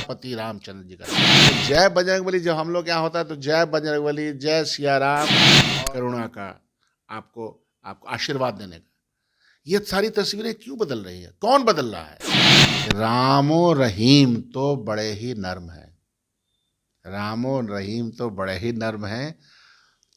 सियापति रामचंद्र जी का। तो जय बजरंगबली जब हम लोग यहाँ होता है तो जय बजरंगबली, जय सिया राम, करुणा का, आपको आपको आशीर्वाद देने का। ये सारी तस्वीरें क्यों बदल रही है? कौन बदल रहा है? रामो रहीम तो बड़े ही नर्म है। रामो रहीम तो बड़े ही नर्म है।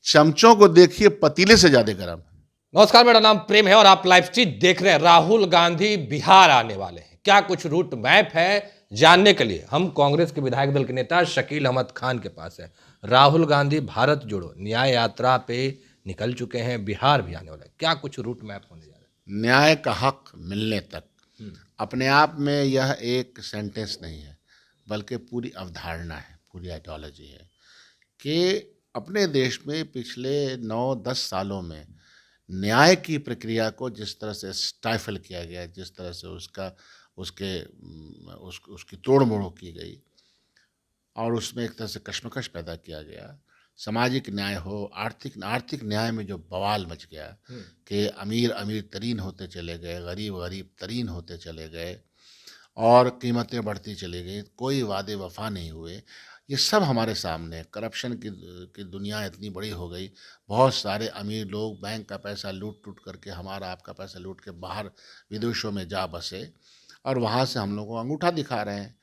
चमचों को देखिए पतीले से ज्यादा गर्म है। नमस्कार, मेरा नाम प्रेम है और आप लाइव स्ट्रीट देख रहे हैं। राहुल गांधी बिहार आने वाले हैं, क्या कुछ रूट मैप है जानने के लिए हम कांग्रेस के विधायक दल के नेता शकील अहमद खान के पास हैं। राहुल गांधी भारत जोड़ो न्याय यात्रा पे निकल चुके हैं, बिहार भी आने वाला है, क्या कुछ रूट मैप होने जा रहा है? न्याय का हक मिलने तक अपने आप में यह एक सेंटेंस नहीं है, बल्कि पूरी अवधारणा है, पूरी आइडियोलॉजी है कि अपने देश में पिछले 9-10 सालों में न्याय की प्रक्रिया को जिस तरह से स्टाइफल किया गया, जिस तरह से उसकी तोड़ मोड़ की गई और उसमें एक तरह से कश्मकश पैदा किया गया, सामाजिक न्याय हो, आर्थिक न्याय में जो बवाल मच गया कि अमीर अमीर तरीन होते चले गए, गरीब गरीब तरीन होते चले गए और कीमतें बढ़ती चली गई, कोई वादे वफा नहीं हुए। ये सब हमारे सामने है। करप्शन की दुनिया इतनी बड़ी हो गई, बहुत सारे अमीर लोग बैंक का पैसा लूट टूट करके, हमारा आपका पैसा लूट के बाहर विदेशों में जा बसे और वहाँ से हम लोगों को अंगूठा दिखा रहे हैं।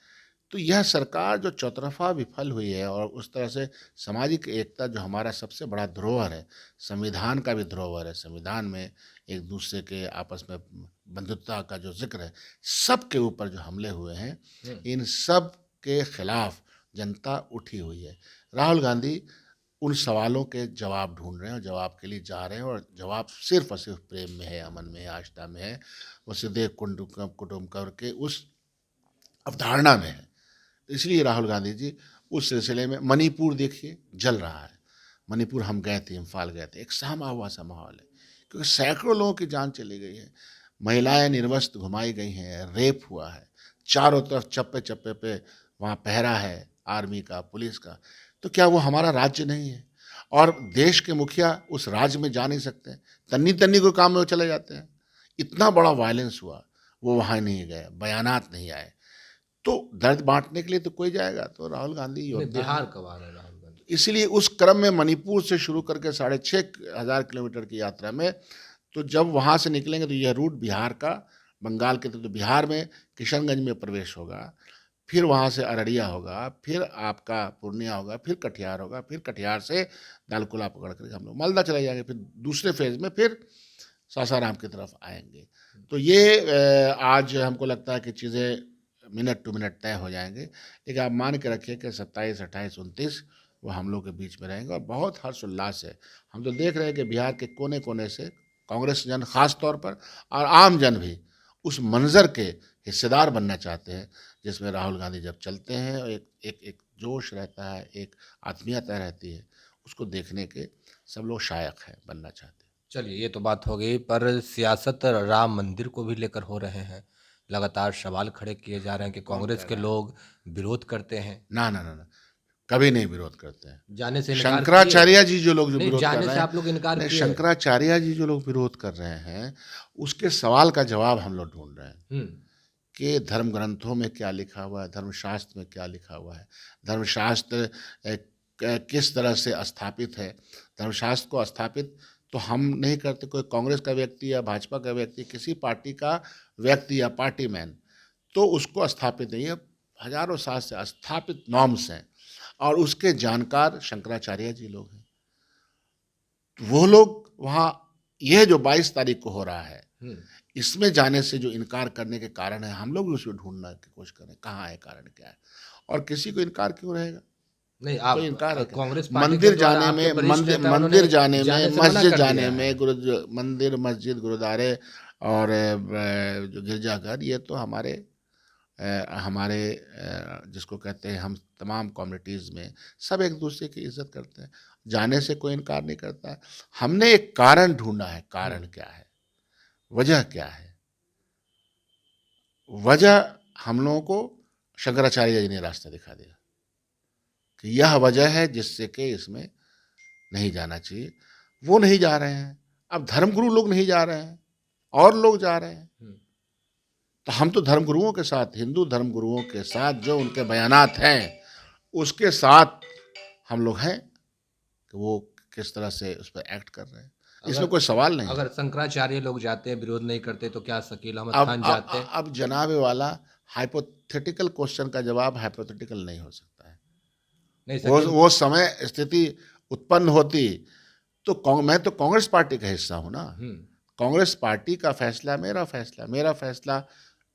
तो यह सरकार जो चौतरफा विफल हुई है और उस तरह से सामाजिक एकता जो हमारा सबसे बड़ा धरोहर है, संविधान का भी धरोहर है, संविधान में एक दूसरे के आपस में बंधुत्वता का जो जिक्र है, सब के ऊपर जो हमले हुए हैं, इन सब के खिलाफ जनता उठी हुई है। राहुल गांधी उन सवालों के जवाब ढूंढ रहे हैं और जवाब के लिए जा रहे हैं और जवाब सिर्फ और सिर्फ प्रेम में है, अमन में है, आस्था में है, वसुधैव कुटुंबकम के उस अवधारणा में है। इसलिए राहुल गांधी जी उस सिलसिले में मणिपुर देखिए जल रहा है। मणिपुर हम गए थे, इम्फाल गए थे, एक सहमा हुआ सा माहौल है क्योंकि सैकड़ों लोगों की जान चली गई है, महिलाएं निर्वस्त्र घुमाई गई हैं, रेप हुआ है, चारों तरफ चप्पे चप्पे पे वहाँ पहरा है आर्मी का, पुलिस का। तो क्या वो हमारा राज्य नहीं है? और देश के मुखिया उस राज्य में जा नहीं सकते, तन्नी तन्नी को काम में वो चले जाते हैं। इतना बड़ा वायलेंस हुआ, वो वहाँ नहीं गए, बयानात नहीं आए। तो दर्द बांटने के लिए तो कोई जाएगा, तो राहुल गांधी योद्धा बिहार है। कब आ रहे हैं राहुल गांधी? इसलिए उस क्रम में मणिपुर से शुरू करके 6,500 किलोमीटर की यात्रा में, तो जब वहाँ से निकलेंगे तो यह रूट बिहार का, बंगाल के तो बिहार में किशनगंज में प्रवेश होगा, फिर वहाँ से अररिया होगा, फिर आपका पूर्णिया होगा, फिर कटिहार होगा, फिर कटिहार से दालकुला पकड़ करके हम लोग मालदा चले जाएंगे, फिर दूसरे फेज में फिर सासाराम की तरफ आएंगे। तो ये आज हमको लगता है कि चीज़ें मिनट टू मिनट तय हो जाएंगे, लेकिन आप मान के रखिए कि 27, 28, 29 वो हम लोग के बीच में रहेंगे और बहुत हर्षोल्लास है। हम तो देख रहे हैं कि बिहार के कोने कोने से कांग्रेस जन खास तौर पर और आम जन भी उस मंजर के हिस्सेदार बनना चाहते हैं जिसमें राहुल गांधी जब चलते हैं और एक जोश रहता है, एक आत्मीयता रहती है, उसको देखने के सब लोग शायक हैं, बनना चाहते हैं। चलिए, ये तो बात हो गई, पर सियासत राम मंदिर को भी लेकर हो रहे हैं, लगातार सवाल खड़े किए जा रहे हैं कि कांग्रेस के लोग विरोध करते हैं। ना ना ना ना, कभी नहीं विरोध करते हैं। जाने से इनकार शंकराचार्य जी जो लोग जो नहीं, विरोध कर जाने रहे से हैं, आप लोग इनकार नहीं, किए। शंकराचार्य जी जो लोग विरोध कर रहे हैं, उसके सवाल का जवाब हम लोग ढूंढ रहे हैं कि धर्म ग्रंथों में क्या लिखा हुआ है, धर्मशास्त्र में क्या लिखा हुआ है, धर्मशास्त्र किस तरह से स्थापित है। धर्मशास्त्र को स्थापित तो हम नहीं करते, कोई कांग्रेस का व्यक्ति या भाजपा का व्यक्ति, किसी पार्टी का व्यक्ति या पार्टी मैन तो उसको स्थापित नहीं है। हजारों साल से स्थापित नॉर्म्स हैं और उसके जानकार शंकराचार्य जी लोग हैं। वो लोग वहाँ, यह जो 22 तारीख को हो रहा है, इसमें जाने से जो इनकार करने के कारण है, हम लोग भी उसको ढूंढने की कोशिश करें कहाँ है, कारण क्या है और किसी को इनकार क्यों रहेगा? नहीं, कोई इनकार है क्या? कांग्रेस पार्टी मंदिर के द्वारा जाने आपके में, वरिष्ठ मंदिर नेताओं ने मंदिर जाने जाने में, से मना मस्जिद कर जाने दिया में, है। मंदिर मस्जिद गुरुद्वारे और जो गिरजाघर, ये तो हमारे जिसको कहते हैं, हम तमाम कम्युनिटीज़ में सब एक दूसरे की इज्जत करते हैं, जाने से कोई इनकार नहीं करता है। हमने एक कारण ढूंढा है, कारण क्या है, वजह क्या है? वजह हम लोगों को शंकराचार्य जी ने रास्ता दिखा दिया कि यह वजह है जिससे कि इसमें नहीं जाना चाहिए। वो नहीं जा रहे हैं, अब धर्मगुरु लोग नहीं जा रहे हैं और लोग जा रहे हैं। तो हम तो धर्मगुरुओं के साथ, हिंदू धर्मगुरुओं के साथ जो उनके बयानात हैं, उसके साथ हम लोग हैं कि वो किस तरह से उस पर एक्ट कर रहे हैं। इसमें अगर कोई सवाल नहीं है। अगर शंकराचार्य लोग जाते हैं, विरोध नहीं करते, तो क्या शकील अहमद अब खान अब जाते? अब जनाब वाला, हाइपोथेटिकल क्वेश्चन का जवाब हाइपोथेटिकल नहीं हो सकता है। नहीं वो शकील। वो समय स्थिति उत्पन्न होती तो मैं तो कांग्रेस पार्टी का हिस्सा हूं ना। कांग्रेस पार्टी का फैसला मेरा फैसला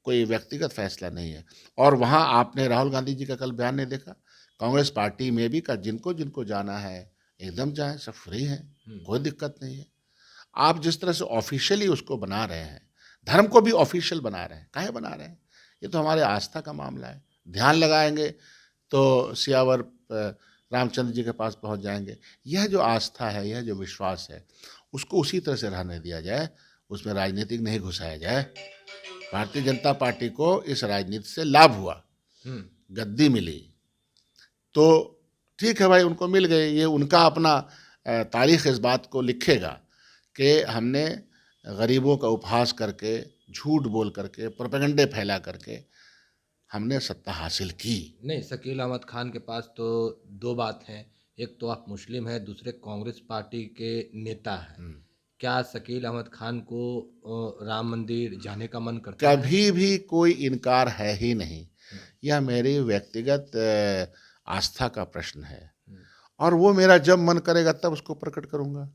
कोई व्यक्तिगत फैसला नहीं है। और वहाँ आपने राहुल गांधी जी का कल बयान नहीं देखा? कांग्रेस पार्टी में भी का जिनको जिनको जाना है एकदम जाए, सब फ्री हैं, कोई दिक्कत नहीं है। आप जिस तरह से ऑफिशियली उसको बना रहे हैं, धर्म को भी ऑफिशियल बना रहे हैं, काहे बना रहे हैं? ये तो हमारे आस्था का मामला है। ध्यान लगाएंगे तो सियावर रामचंद्र जी के पास पहुंच जाएंगे। यह जो आस्था है, यह जो विश्वास है, उसको उसी तरह से रहने दिया जाए, उसमें राजनीतिक नहीं घुसाया जाए। भारतीय जनता पार्टी को इस राजनीति से लाभ हुआ, गद्दी मिली, तो ठीक है भाई, उनको मिल गए। ये उनका अपना तारीख इस बात को लिखेगा कि हमने गरीबों का उपहास करके, झूठ बोल करके, प्रोपेगेंडे फैला करके हमने सत्ता हासिल की। नहीं, शकील अहमद खान के पास तो दो बात हैं। एक तो आप मुस्लिम हैं, दूसरे कांग्रेस पार्टी के नेता हैं। क्या शकील अहमद खान को राम मंदिर जाने का मन करता है? कभी भी कोई इनकार है ही नहीं। यह मेरी व्यक्तिगत आस्था का प्रश्न है, और वो मेरा जब मन करेगा तब उसको प्रकट करूंगा।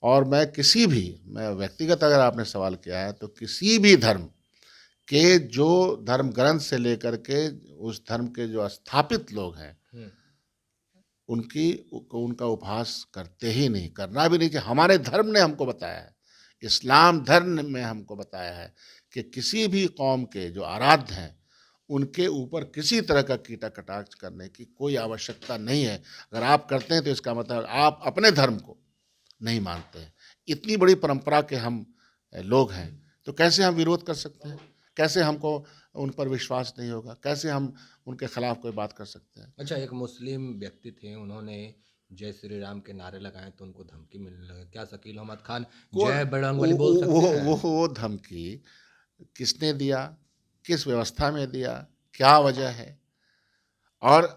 और मैं व्यक्तिगत, अगर आपने सवाल किया है, तो किसी भी धर्म के जो धर्म ग्रंथ से लेकर के उस धर्म के जो स्थापित लोग हैं, उनका उपहास करते ही नहीं, करना भी नहीं चाहिए। हमारे धर्म ने हमको बताया है, इस्लाम धर्म में हमको बताया है कि किसी भी कौम के जो आराध्य हैं, उनके ऊपर किसी तरह का कीटा कटाक्ष करने की कोई आवश्यकता नहीं है। अगर आप करते हैं तो इसका मतलब आप अपने धर्म को नहीं मानते हैं। इतनी बड़ी परंपरा के हम लोग हैं, तो कैसे हम विरोध कर सकते हैं? कैसे हमको उन पर विश्वास नहीं होगा? कैसे हम उनके खिलाफ कोई बात कर सकते हैं? अच्छा, एक मुस्लिम व्यक्ति थे, उन्होंने जय श्री राम के नारे लगाए तो उनको धमकी मिलने लगी। क्या शकील अहमद खान को जय बजरंगबली बोल सकते हैं? वो धमकी किसने दिया? किस व्यवस्था में दिया? क्या वजह है? और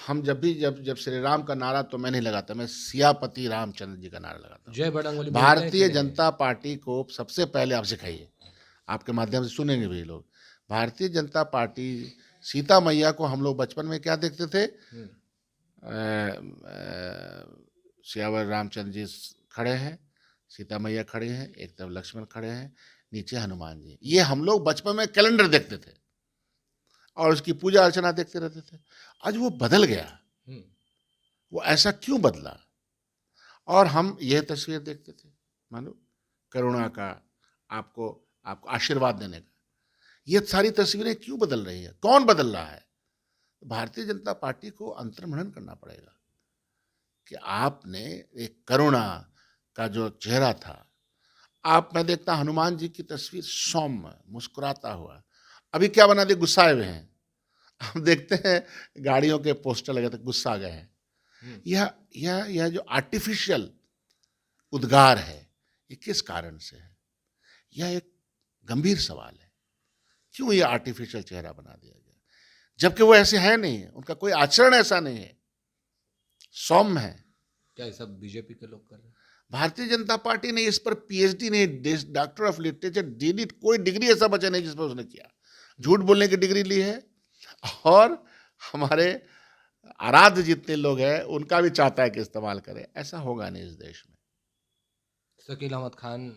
हम जब श्री राम का नारा तो मैं नहीं लगाता, मैं सियापति रामचंद्र जी का नारा लगाता हूँ। जय बजरंगबली बोलते हैं कि भारतीय नहीं? जनता पार्टी को सबसे पहले आप सिखाइए, आपके माध्यम से सुनेंगे भी लोग। भारतीय जनता पार्टी, सीता मैया को हम लोग बचपन में क्या देखते थे? सियावर रामचंद्र जी खड़े हैं, सीता मैया खड़े हैं, एक तरफ लक्ष्मण खड़े हैं, नीचे हनुमान जी। ये हम लोग बचपन में कैलेंडर देखते थे और उसकी पूजा अर्चना देखते रहते थे। आज वो बदल गया। वो ऐसा क्यों बदला? और हम यह तस्वीर देखते थे, मानो करुणा का, आपको आपको आशीर्वाद देने का। ये सारी तस्वीरें क्यों बदल रही है? कौन बदल रहा है? भारतीय जनता पार्टी को अंतर्मनन करना पड़ेगा कि आपने एक करुणा का जो चेहरा था, मैं देखता हनुमान जी की तस्वीर, सौम्य मुस्कुराता हुआ, अभी क्या बना दिया? गुस्साए हुए हैं। हम देखते हैं गाड़ियों के पोस्टर लगे थे, गुस्सा गए हैं। यह जो आर्टिफिशियल उद्गार है, ये किस कारण से है? यह एक गंभीर सवाल है। क्यों ये आर्टिफिशियल चेहरा बना दिया गया, जबकि वो ऐसे है नहीं है, उनका कोई आचरण ऐसा नहीं है, सौम्य है। क्या ये सब बीजेपी के लोग कर रहे हैं? भारतीय जनता पार्टी ने इस पर पीएचडी नहीं, डॉक्टर ऑफ लिटरेचर डी, कोई डिग्री ऐसा बचा नहीं जिस पर उसने किया। झूठ बोलने की डिग्री ली है, और हमारे आराध्य जितने लोग हैं उनका भी चाहता है कि इस्तेमाल करें। ऐसा होगा नहीं इस देश में। शकील अहमद खान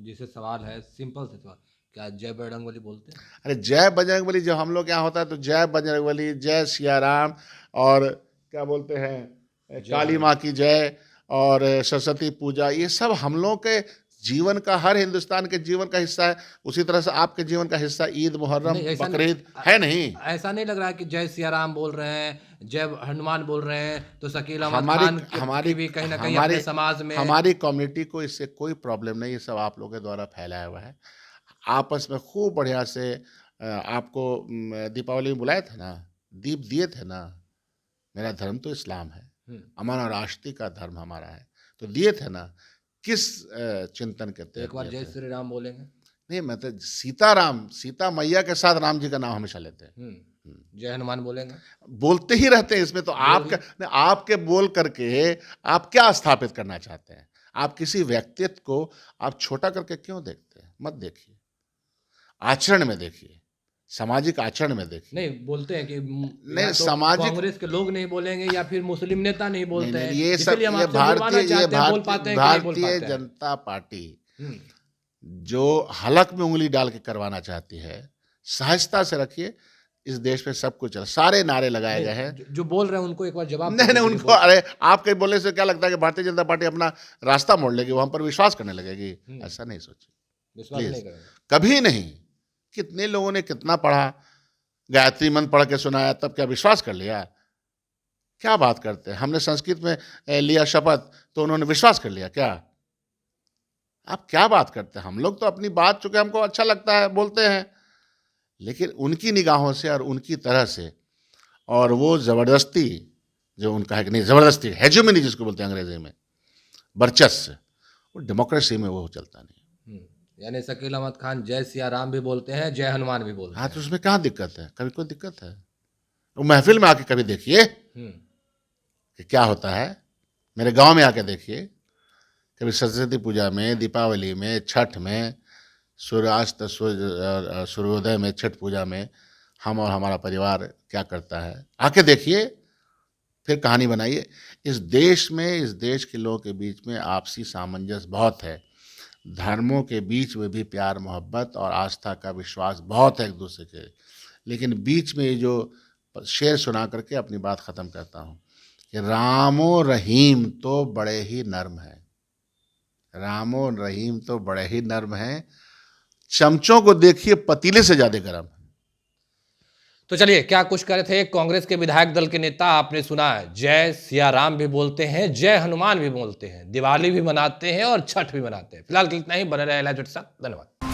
जिसे सवाल है, सिंपल से सवाल, क्या जय बजरंगबली बोलते हैं? अरे जय बजरंगबली जब हम लोग यहाँ होता है तो जय बजरंगबली, जय सिया राम, और क्या बोलते हैं, काली माँ की जय, और सरस्वती पूजा, ये सब हम लोग के जीवन का, हर हिंदुस्तान के जीवन का हिस्सा है। उसी तरह से आपके जीवन का हिस्सा ईद, मुहर्रम, नहीं, ऐसा बकरीद है नहीं? ऐसा नहीं लग रहा है कि जय सिया राम बोल रहे हैं, जय हनुमान बोल रहे हैं, तो शकील अहमद हमारी खान हमारी की भी कहीं ना कहीं हमारी अपने समाज में। हमारी कम्युनिटी को इससे कोई प्रॉब्लम नहीं। ये सब आप लोगों के द्वारा फैलाया हुआ है। आपस में खूब बढ़िया से आपको दीपावली में बुलाए थे ना, दीप दिए थे ना। मेरा धर्म तो इस्लाम है, अमन और आष्टी का धर्म हमारा है, तो दिए थे ना। किस चिंतन के तहत एक बार दिए जय थे? श्री राम बोलेंगे? नहीं, मैं तो सीताराम, सीता मैया के साथ राम जी का नाम हमेशा लेते हैं। जय हनुमान बोलेंगे? बोलते ही रहते हैं। इसमें तो आपके बोल करके आप क्या स्थापित करना चाहते हैं? आप किसी व्यक्तित्व को आप छोटा करके क्यों देखते हैं? मत देखिए, आचरण में देखिए, सामाजिक आचरण में देखिए। नहीं, बोलते हैं कि नहीं, या तो सामाजिक कांग्रेस के लोग नहीं बोलेंगे या फिर मुस्लिम नेता नहीं बोलते हैं, ये सब इसीलिए हम ये आपसे बुलवाना चाहते हैं, बोल पाते हैं कि नहीं बोल भारतीय पाते हैं? जनता पार्टी हम्म, जो हलक में उंगली डाल के करवाना चाहती है, सहजता से रखिए। इस देश में सब कुछ चल, सारे नारे लगाए गए हैं। जो बोल रहे हैं उनको एक बार जवाब नहीं दीजिए, उनको, अरे आपके बोलने से क्या लगता है कि भारतीय जनता पार्टी अपना रास्ता मोड़ लेगी, वो हम पर विश्वास करने लगेगी? ऐसा नहीं सोचिए, विश्वास प्लीज, नहीं करेंगे। कभी नहीं। कितने लोगों ने कितना पढ़ा, गायत्री मंत्र पढ़ के सुनाया, तब क्या विश्वास कर लिया? क्या बात करते हैं? हमने संस्कृत में लिया शपथ तो उन्होंने विश्वास कर लिया क्या? आप क्या बात करते हैं? हम लोग तो अपनी बात, चूंकि हमको अच्छा लगता है बोलते हैं, लेकिन उनकी निगाहों से और उनकी तरह से, और वो ज़बरदस्ती जो उनका है कि नहीं, ज़बरदस्ती हेजेमनी जिसको बोलते हैं अंग्रेजी में, वर्चस्व, वो डेमोक्रेसी में वो चलता नहीं। यानी शकील अहमद खान जय सिया राम भी बोलते हैं, जय हनुमान भी बोलते हाँ, हैं। तो उसमें क्या दिक्कत है? कभी कोई दिक्कत है? वो महफिल में आके कभी देखिए कि क्या होता है। मेरे गांव में आके देखिए, कभी सरस्वती पूजा में, दीपावली में, छठ में, सूर्यास्त सूर्योदय में, छठ पूजा में हम और हमारा परिवार क्या करता है, आके देखिए, फिर कहानी बनाइए। इस देश में, इस देश के लोगों के बीच में आपसी सामंजस्य बहुत है, धर्मों के बीच में भी प्यार मोहब्बत और आस्था का विश्वास बहुत है एक दूसरे के। लेकिन बीच में ये जो शेर सुना करके अपनी बात ख़त्म करता हूँ कि रामो रहीम तो बड़े ही नर्म हैं, रामो रहीम तो बड़े ही नर्म हैं, चमचों को देखिए पतीले से ज़्यादा गर्म है। तो चलिए, क्या कुछ करे थे कांग्रेस के विधायक दल के नेता, आपने सुना है। जय सिया राम भी बोलते हैं, जय हनुमान भी बोलते हैं, दिवाली भी मनाते हैं और छठ भी मनाते हैं। फिलहाल इतना ही, बने रहे LIV के साथ। धन्यवाद।